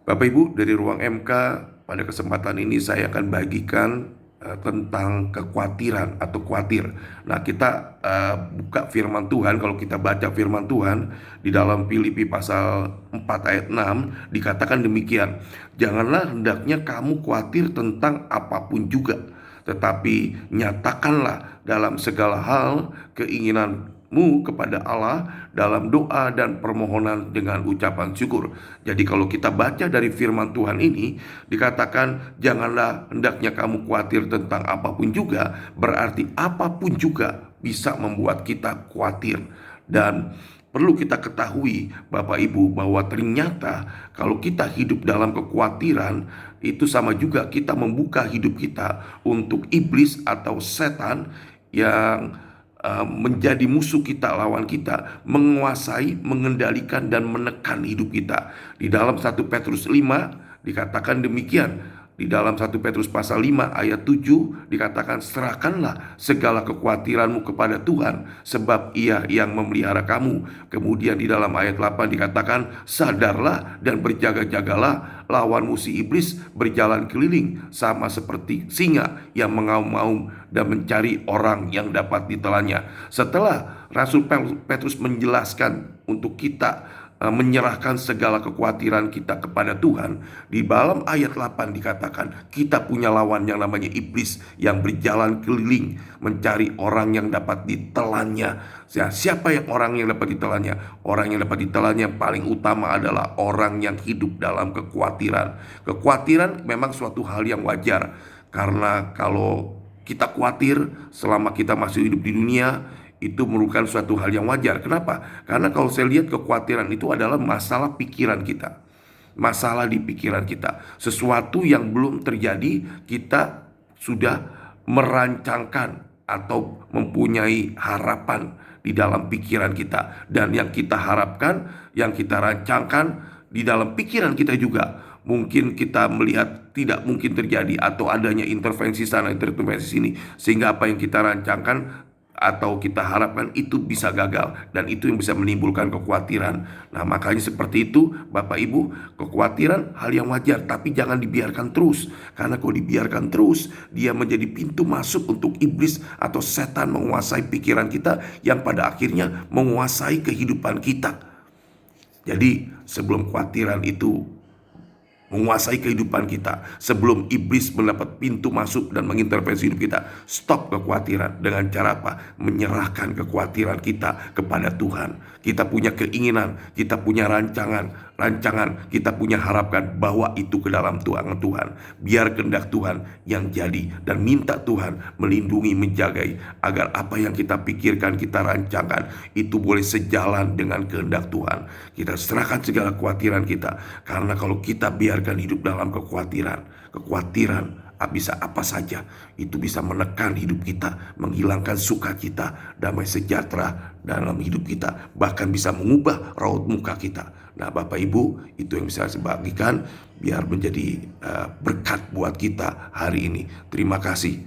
Bapak Ibu, dari ruang MK, pada kesempatan ini saya akan bagikan tentang kekhawatiran atau khawatir. Nah, kita buka firman Tuhan. Kalau kita baca firman Tuhan di dalam Filipi pasal 4 ayat 6 dikatakan demikian. Janganlah hendaknya kamu khawatir tentang apapun juga, tetapi nyatakanlah dalam segala hal keinginanmu kepada Allah dalam doa dan permohonan dengan ucapan syukur. Jadi kalau kita baca dari firman Tuhan ini dikatakan janganlah hendaknya kamu khawatir tentang apapun juga, berarti apapun juga bisa membuat kita khawatir. Dan perlu kita ketahui Bapak Ibu bahwa ternyata kalau kita hidup dalam kekhawatiran, itu sama juga kita membuka hidup kita untuk iblis atau setan yang menjadi musuh kita, lawan kita, menguasai, mengendalikan dan menekan hidup kita. Di dalam 1 Petrus 5 dikatakan demikian. Di dalam 1 Petrus pasal 5 ayat 7 dikatakan, serahkanlah segala kekhawatiranmu kepada Tuhan, sebab Ia yang memelihara kamu. Kemudian di dalam ayat 8 dikatakan, sadarlah dan berjaga-jagalah, lawan musuh iblis berjalan keliling sama seperti singa yang mengaum-ngaum dan mencari orang yang dapat ditelannya. Setelah Rasul Petrus menjelaskan untuk kita menyerahkan segala kekhawatiran kita kepada Tuhan, di dalam ayat 8 dikatakan kita punya lawan yang namanya iblis yang berjalan keliling mencari orang yang dapat ditelannya. Siapa yang orang yang dapat ditelannya? Orang yang dapat ditelannya paling utama adalah orang yang hidup dalam kekhawatiran. Kekhawatiran memang suatu hal yang wajar, karena kalau kita khawatir selama kita masih hidup di dunia, itu merupakan suatu hal yang wajar. Kenapa? Karena kalau saya lihat kekhawatiran itu adalah masalah pikiran kita. Masalah di pikiran kita. Sesuatu yang belum terjadi, kita sudah merancangkan atau mempunyai harapan di dalam pikiran kita. Dan yang kita harapkan, yang kita rancangkan di dalam pikiran kita juga, mungkin kita melihat tidak mungkin terjadi atau adanya intervensi sana, intervensi sini, sehingga apa yang kita rancangkan atau kita harapkan itu bisa gagal, dan itu yang bisa menimbulkan kekhawatiran. Nah, makanya seperti itu Bapak Ibu, kekhawatiran hal yang wajar, tapi jangan dibiarkan terus. Karena kalau dibiarkan terus, dia menjadi pintu masuk untuk iblis atau setan menguasai pikiran kita, yang pada akhirnya menguasai kehidupan kita. Jadi sebelum kekhawatiran itu menguasai kehidupan kita, sebelum iblis mendapat pintu masuk dan mengintervensi hidup kita, stop kekhawatiran. Dengan cara apa? Menyerahkan kekhawatiran kita kepada Tuhan. Kita punya keinginan, kita punya rancangan, kita punya harapkan, bawa itu ke dalam Tuhan. Biar kehendak Tuhan yang jadi, dan minta Tuhan melindungi, menjagai, agar apa yang kita pikirkan, kita rancangkan, itu boleh sejalan dengan kehendak Tuhan. Kita serahkan segala kekhawatiran kita, karena kalau kita biarkan hidup dalam kekhawatiran bisa apa saja, itu bisa menekan hidup kita, menghilangkan sukacita, damai sejahtera dalam hidup kita, bahkan bisa mengubah raut muka kita. Nah, Bapak Ibu, itu yang bisa saya bagikan biar menjadi berkat buat kita hari ini. Terima kasih.